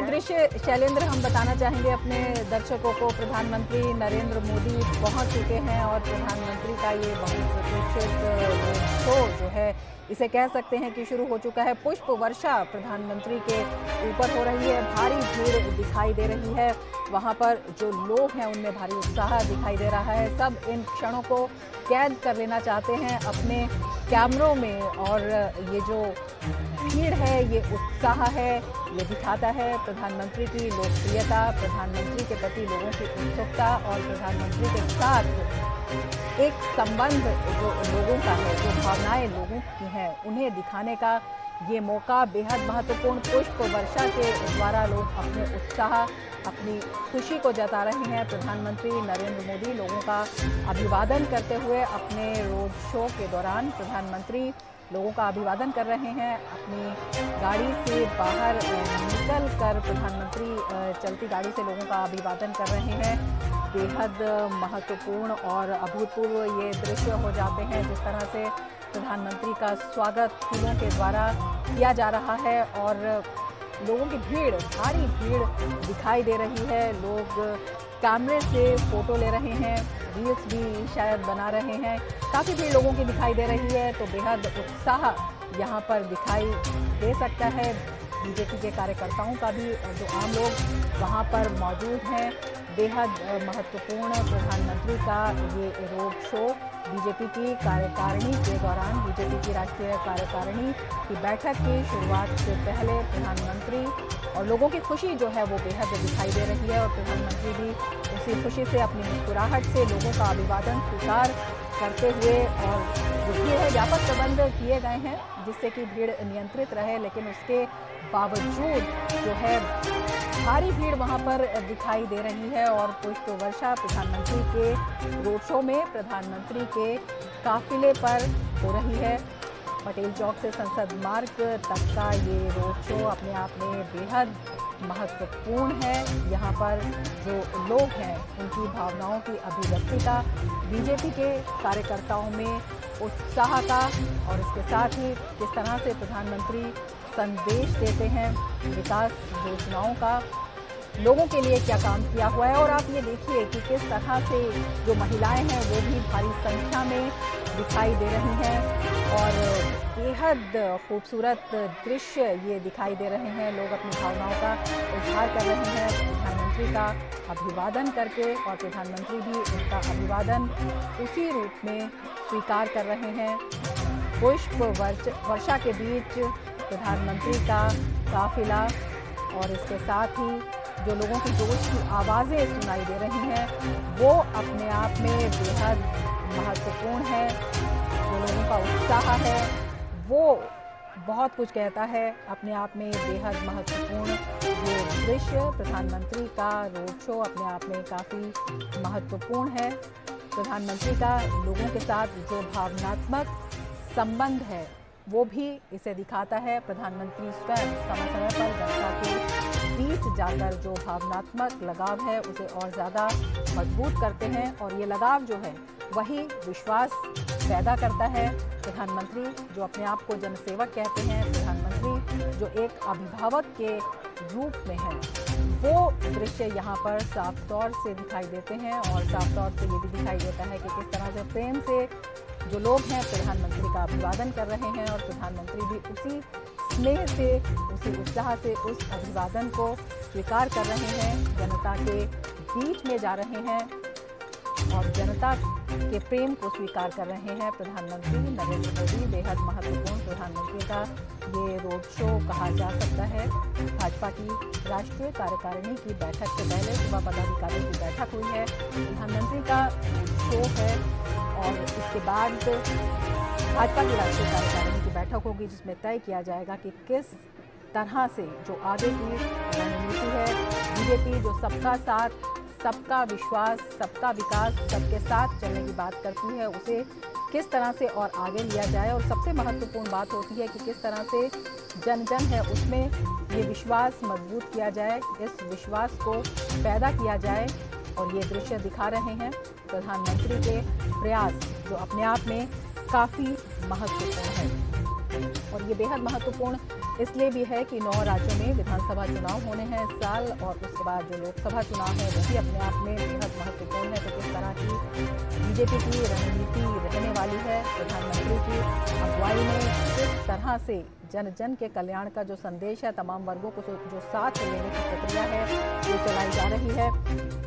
ये दृश्य शैलेंद्र हम बताना चाहेंगे अपने दर्शकों को, प्रधानमंत्री नरेंद्र मोदी पहुंच चुके हैं और प्रधानमंत्री का ये बहुप्रतीक्षित शो जो है इसे कह सकते हैं कि शुरू हो चुका है। पुष्प वर्षा प्रधानमंत्री के ऊपर हो रही है, भारी भीड़ दिखाई दे रही है। वहां पर जो लोग हैं उनमें भारी उत्साह दिखाई दे रहा है। सब इन क्षणों को कैद कर लेना चाहते हैं अपने कैमरों में और ये जो भीड़ है, ये उत्साह है, ये दिखाता है प्रधानमंत्री की लोकप्रियता, प्रधानमंत्री के प्रति लोगों की उत्सुकता और प्रधानमंत्री के साथ एक संबंध जो लोगों का है, जो भावनाएं लोगों की हैं, उन्हें दिखाने का ये मौका बेहद महत्वपूर्ण। पुष्प वर्षा के द्वारा लोग अपने उत्साह, अपनी खुशी को जता रहे हैं। प्रधानमंत्री नरेंद्र मोदी लोगों का अभिवादन करते हुए अपने रोड शो के दौरान प्रधानमंत्री लोगों का अभिवादन कर रहे हैं। अपनी गाड़ी से बाहर निकल कर प्रधानमंत्री चलती गाड़ी से लोगों का अभिवादन कर रहे हैं। बेहद महत्वपूर्ण और अभूतपूर्व ये दृश्य हो जाते हैं जिस तरह से प्रधानमंत्री का स्वागत फूलों के द्वारा किया जा रहा है और लोगों की भीड़, भारी भीड़ दिखाई दे रही है। लोग कैमरे से फोटो ले रहे हैं, रील्स भी शायद बना रहे हैं। काफ़ी भीड़ लोगों की दिखाई दे रही है, तो बेहद उत्साह यहाँ पर दिखाई दे सकता है। बीजेपी के कार्यकर्ताओं का भी, जो आम लोग वहाँ पर मौजूद हैं। बेहद महत्वपूर्ण प्रधानमंत्री का ये रोड शो बीजेपी की कार्यकारिणी के दौरान, बीजेपी की राष्ट्रीय कार्यकारिणी की बैठक की शुरुआत से पहले प्रधानमंत्री और लोगों की खुशी जो है वो बेहद दिखाई दे रही है और प्रधानमंत्री भी उसी खुशी से अपनी मुस्कुराहट से लोगों का अभिवादन स्वीकार करते हुए, और जो भीड़ है, व्यापक प्रबंध किए गए हैं जिससे कि भीड़ नियंत्रित रहे, लेकिन उसके बावजूद जो है भारी भीड़ वहां पर दिखाई दे रही है। और पुष्प वर्षा प्रधानमंत्री के रोड शो में प्रधानमंत्री के काफिले पर हो रही है। पटेल चौक से संसद मार्ग तक का ये रोड शो अपने आप में बेहद महत्वपूर्ण है। यहाँ पर जो लोग हैं उनकी भावनाओं की अभिव्यक्ति का, बीजेपी के कार्यकर्ताओं में उत्साह का, और इसके साथ ही किस तरह से प्रधानमंत्री संदेश देते हैं विकास योजनाओं का, लोगों के लिए क्या काम किया हुआ है। और आप ये देखिए कि किस तरह से जो महिलाएं हैं वो भी भारी संख्या में दिखाई दे रही हैं और बेहद खूबसूरत दृश्य ये दिखाई दे रहे हैं। लोग अपनी भावनाओं का इजहार कर रहे हैं प्रधानमंत्री का अभिवादन करके, और प्रधानमंत्री भी उनका अभिवादन उसी रूप में स्वीकार कर रहे हैं। पुष्प वर्षा के बीच प्रधानमंत्री का काफिला और इसके साथ ही जो लोगों की जोश की आवाज़ें सुनाई दे रही हैं वो अपने आप में बेहद महत्वपूर्ण है। जो लोगों का उत्साह है वो बहुत कुछ कहता है। अपने आप में बेहद महत्वपूर्ण ये दृश्य प्रधानमंत्री का रोड शो अपने आप में काफ़ी महत्वपूर्ण है। प्रधानमंत्री का लोगों के साथ जो भावनात्मक संबंध है वो भी इसे दिखाता है। प्रधानमंत्री स्वयं समय समय पर जनता के बीच जाकर जो भावनात्मक लगाव है उसे और ज़्यादा मजबूत करते हैं, और ये लगाव जो है वही विश्वास पैदा करता है। प्रधानमंत्री जो अपने आप को जनसेवक कहते हैं, प्रधानमंत्री जो एक अभिभावक के रूप में है, वो दृश्य यहाँ पर साफ तौर से दिखाई देते हैं। और साफ तौर से ये भी दिखाई देता है कि किस तरह से प्रेम से जो लोग हैं प्रधानमंत्री का अभिवादन कर रहे हैं, और प्रधानमंत्री भी उसी स्नेह से, उसी उत्साह से उस अभिवादन को स्वीकार कर रहे हैं। जनता के बीच में जा रहे हैं और जनता के प्रेम को स्वीकार कर रहे हैं प्रधानमंत्री नरेंद्र मोदी। बेहद महत्वपूर्ण प्रधानमंत्री का ये रोड शो कहा जा सकता है। भाजपा की राष्ट्रीय कार्यकारिणी की बैठक से पहले सुबह पदाधिकारियों की बैठक हुई है, प्रधानमंत्री का शो है, और इसके बाद भाजपा की राष्ट्रीय कार्यकारिणी की बैठक होगी जिसमें तय किया जाएगा कि किस तरह से जो आगे की रणनीति है, बीजेपी जो सबका साथ, सबका विश्वास, सबका विकास, सबके साथ चलने की बात करती है, उसे किस तरह से और आगे लिया जाए। और सबसे महत्वपूर्ण बात होती है कि किस तरह से जन जन है उसमें ये विश्वास मजबूत किया जाए, इस विश्वास को पैदा किया जाए। और ये दृश्य दिखा रहे हैं प्रधानमंत्री के प्रयास, जो अपने आप में काफ़ी महत्वपूर्ण है। और ये बेहद महत्वपूर्ण इसलिए भी है कि 9 राज्यों में विधानसभा चुनाव होने हैं इस साल और उसके बाद जो लोकसभा चुनाव है वो भी अपने आप में बेहद महत्वपूर्ण है। तो किस तरह की बीजेपी की रणनीति रहने वाली है, प्रधानमंत्री की अगुवाई में किस तरह से जन जन के कल्याण का जो संदेश है, तमाम वर्गों को जो साथ लेने की प्रक्रिया है जो चलाई जा रही है,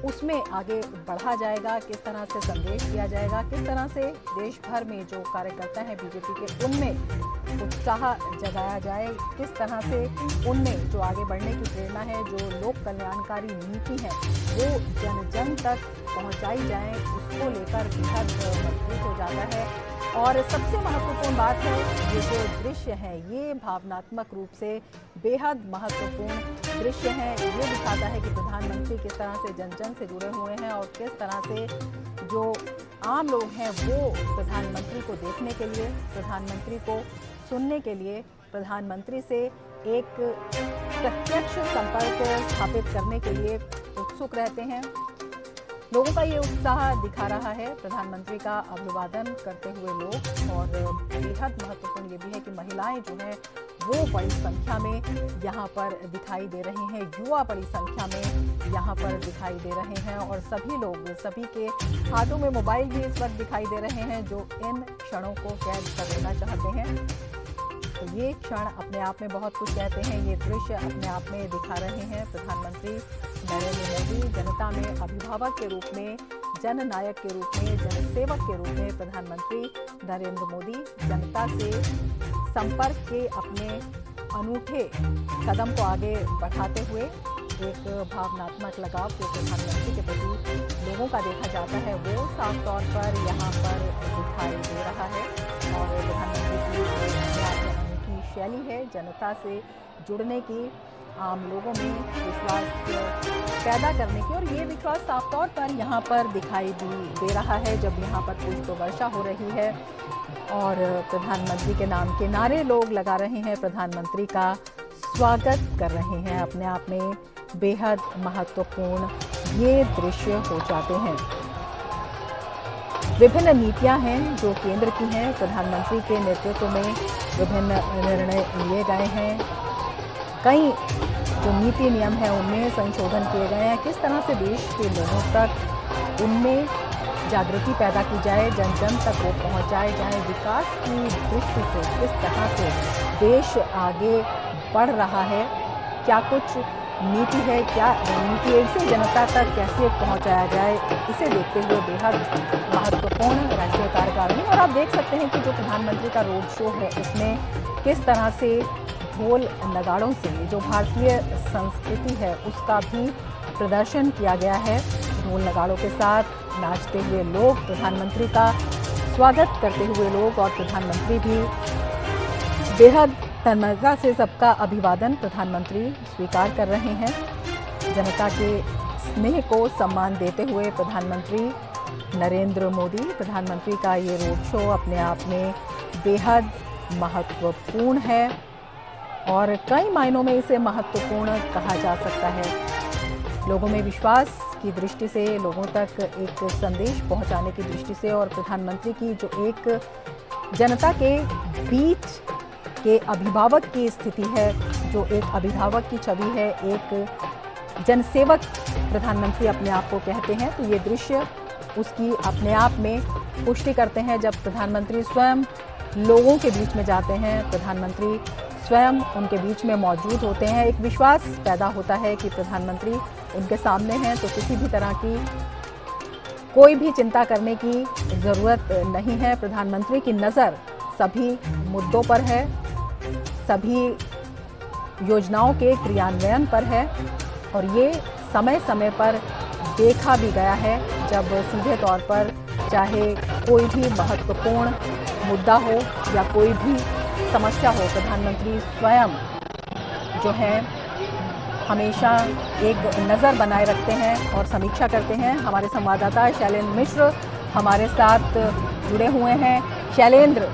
उसमें आगे बढ़ा जाएगा, किस तरह से संदेश दिया जाएगा, किस तरह से देश भर में जो कार्यकर्ता हैं बीजेपी के उनमें उत्साह जगाया जाए, किस तरह से उनमें जो आगे बढ़ने की प्रेरणा है, जो लोक कल्याणकारी नीति है वो जन जन तक पहुंचाई जाए, उसको लेकर बेहद मजबूत हो जाता है। और सबसे महत्वपूर्ण बात है ये जो दृश्य है ये भावनात्मक रूप से बेहद महत्वपूर्ण दृश्य है। ये दिखाता है कि प्रधानमंत्री किस तरह से जन जन से जुड़े हुए हैं और किस तरह से जो आम लोग हैं वो प्रधानमंत्री को देखने के लिए, प्रधानमंत्री को सुनने के लिए, प्रधानमंत्री से एक प्रत्यक्ष संपर्क स्थापित करने के लिए उत्सुक रहते हैं। लोगों का ये उत्साह दिखा रहा है प्रधानमंत्री का अभिवादन करते हुए लोग। और बेहद महत्वपूर्ण ये भी है कि महिलाएं जो हैं वो बड़ी संख्या में यहाँ पर दिखाई दे रही हैं, युवा बड़ी संख्या में यहाँ पर दिखाई दे रहे हैं और सभी लोग, सभी के हाथों में मोबाइल भी इस वक्त दिखाई दे रहे हैं जो इन क्षणों को कैद कर लेना चाहते हैं। तो ये क्षण अपने आप में बहुत कुछ कहते हैं, ये दृश्य अपने आप में दिखा रहे हैं प्रधानमंत्री नरेंद्र मोदी जनता में अभिभावक के रूप में, जननायक के रूप में, जनसेवक के रूप में प्रधानमंत्री नरेंद्र मोदी जनता से संपर्क के अपने अनूठे कदम को आगे बढ़ाते हुए एक भावनात्मक लगाव जो प्रधानमंत्री के प्रति लोगों का देखा जाता है वो साफ तौर पर यहाँ पर दिखाई दे रहा है। और प्रधानमंत्री की शैली है जनता से जुड़ने की, आम लोगों में विश्वास पैदा करने की, और ये विश्वास साफ तौर पर यहाँ पर दिखाई दे रहा है जब यहाँ पर पुष्प वर्षा हो रही है और प्रधानमंत्री के नाम के नारे लोग लगा रहे हैं, प्रधानमंत्री का स्वागत कर रहे हैं। अपने आप में बेहद महत्वपूर्ण ये दृश्य हो जाते हैं। विभिन्न नीतियां हैं जो केंद्र की हैं, प्रधानमंत्री के नेतृत्व में विभिन्न निर्णय लिए गए हैं, कई जो नीति नियम हैं उनमें संशोधन किए गए हैं। किस तरह से देश के लोगों तक उनमें जागृति पैदा की जाए, जन जन तक वो पहुंचाए जाए, विकास की दृष्टि से किस तरह से देश आगे बढ़ रहा है, क्या कुछ नीति है, क्या नीति इसे जनता तक कैसे पहुंचाया जाए, इसे देखते हुए बेहद महत्वपूर्ण राष्ट्रीय कार्यकारिणी। और आप देख सकते हैं कि जो प्रधानमंत्री का रोड शो है उसमें किस तरह से ढोल नगाड़ों से जो भारतीय संस्कृति है उसका भी प्रदर्शन किया गया है। ढोल नगाड़ों के साथ नाचते हुए लोग, प्रधानमंत्री का स्वागत करते हुए लोग, और प्रधानमंत्री भी बेहद तन्मयता से सबका अभिवादन प्रधानमंत्री स्वीकार कर रहे हैं। जनता के स्नेह को सम्मान देते हुए प्रधानमंत्री नरेंद्र मोदी, प्रधानमंत्री का ये रोड शो अपने आप में बेहद महत्वपूर्ण है और कई मायनों में इसे महत्वपूर्ण कहा जा सकता है। लोगों में विश्वास की दृष्टि से, लोगों तक एक संदेश पहुंचाने की दृष्टि से, और प्रधानमंत्री की जो एक जनता के बीच के अभिभावक की स्थिति है, जो एक अभिभावक की छवि है, एक जनसेवक प्रधानमंत्री अपने आप को कहते हैं, तो ये दृश्य उसकी अपने आप में पुष्टि करते हैं। जब प्रधानमंत्री स्वयं लोगों के बीच में जाते हैं, प्रधानमंत्री स्वयं उनके बीच में मौजूद होते हैं, एक विश्वास पैदा होता है कि प्रधानमंत्री उनके सामने हैं, तो किसी भी तरह की कोई भी चिंता करने की ज़रूरत नहीं है। प्रधानमंत्री की नज़र सभी मुद्दों पर है, सभी योजनाओं के क्रियान्वयन पर है, और ये समय समय पर देखा भी गया है जब सीधे तौर पर चाहे कोई भी महत्वपूर्ण मुद्दा हो या कोई भी समस्या हो, प्रधानमंत्री स्वयं जो है हमेशा एक नज़र बनाए रखते हैं और समीक्षा करते हैं। हमारे संवाददाता शैलेंद्र मिश्र हमारे साथ जुड़े हुए हैं। शैलेंद्र,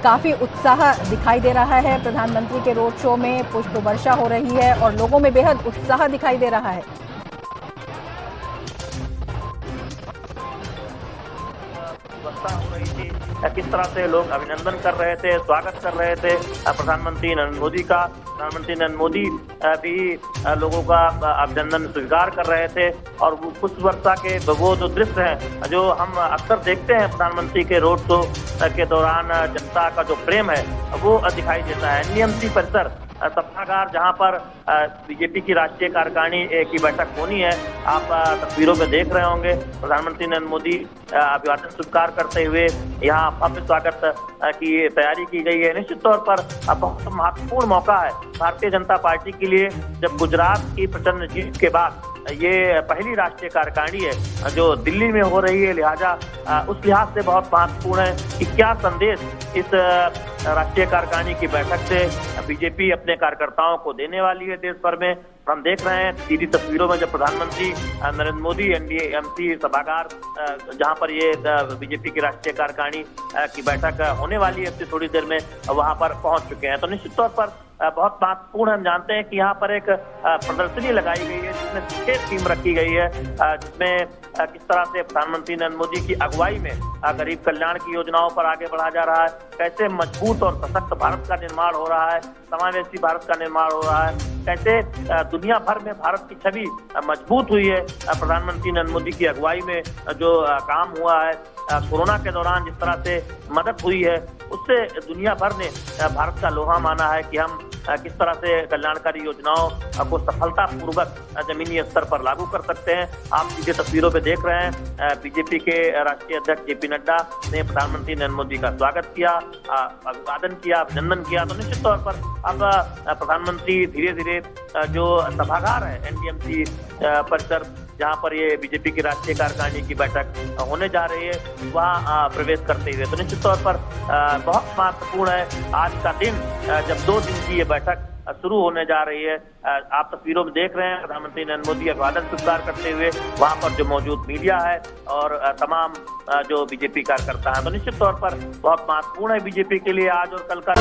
काफ़ी उत्साह दिखाई दे रहा है प्रधानमंत्री के रोड शो में, पुष्प वर्षा हो रही है और लोगों में बेहद उत्साह दिखाई दे रहा है। वर्षा हो रही थी, किस तरह से लोग अभिनंदन कर रहे थे, स्वागत कर रहे थे प्रधानमंत्री नरेंद्र मोदी का। प्रधानमंत्री नरेंद्र मोदी भी लोगों का अभिनंदन स्वीकार कर रहे थे। और वो पुष्प वर्षा के वो जो दृश्य हैं जो हम अक्सर देखते हैं प्रधानमंत्री के रोड शो के दौरान, जनता का जो प्रेम है वो दिखाई देता है। एनडीएमसी परिसर सभागार जहां पर बीजेपी की राष्ट्रीय कार्यकारिणी की बैठक होनी है, आप तस्वीरों में देख रहे होंगे। प्रधानमंत्री नरेंद्र मोदी अभिवादन स्वीकार करते हुए यहाँ भव्य स्वागत की तैयारी की गई है। निश्चित तौर पर बहुत महत्वपूर्ण मौका है भारतीय जनता पार्टी के लिए, जब गुजरात की प्रचंड जीत के बाद ये पहली राष्ट्रीय कार्यकारिणी है जो दिल्ली में हो रही है। लिहाजा उस लिहाज से बहुत महत्वपूर्ण है कि क्या संदेश इस राष्ट्रीय कार्यकारिणी की बैठक से बीजेपी अपने कार्यकर्ताओं को देने वाली है देश भर में। हम देख रहे हैं सीधी तस्वीरों में जब प्रधानमंत्री नरेंद्र मोदी एनडीएमसी सभागार जहां पर ये बीजेपी की राष्ट्रीय कार्यकारिणी की बैठक होने वाली है थोड़ी देर में, वहां पर पहुंच चुके हैं। तो निश्चित तौर पर बहुत महत्वपूर्ण हम जानते हैं कि यहाँ पर एक प्रदर्शनी लगाई गई है जिसमें 6 थीम रखी गई है, जिसमें किस तरह से प्रधानमंत्री नरेंद्र मोदी की अगुवाई में गरीब कल्याण की योजनाओं पर आगे बढ़ा जा रहा है, कैसे मजबूत और सशक्त भारत का निर्माण हो रहा है, समावेशी भारत का निर्माण हो रहा है, कैसे दुनिया भर में भारत की छवि मजबूत हुई है प्रधानमंत्री नरेंद्र मोदी की अगुवाई में जो काम हुआ है। कोरोना के दौरान जिस तरह से मदद हुई है उससे दुनिया भर ने भारत का लोहा माना है कि हम किस तरह से कल्याणकारी योजनाओं को सफलतापूर्वक जमीनी स्तर पर लागू कर सकते हैं। आप सीधे तस्वीरों पे देख रहे हैं बीजेपी के राष्ट्रीय अध्यक्ष जेपी नड्डा ने प्रधानमंत्री नरेंद्र मोदी का स्वागत किया, अभिवादन किया, अभिनंदन किया। तो निश्चित तौर पर अब प्रधानमंत्री धीरे धीरे जो सभागार है एनडीएमसी परिसर जहां पर ये बीजेपी की राष्ट्रीय कार्यकारिणी की बैठक होने जा रही है वहां प्रवेश करते हुए। तो निश्चित तौर पर बहुत महत्वपूर्ण है आज का दिन, जब 2 दिन की ये बैठक शुरू होने जा रही है। आप तस्वीरों में देख रहे हैं प्रधानमंत्री नरेंद्र मोदी अभिवादन स्वीकार करते हुए, वहां पर जो मौजूद मीडिया है और तमाम जो बीजेपी कार्यकर्ता हैं। तो निश्चित तौर पर बहुत महत्वपूर्ण है बीजेपी के लिए आज और कल का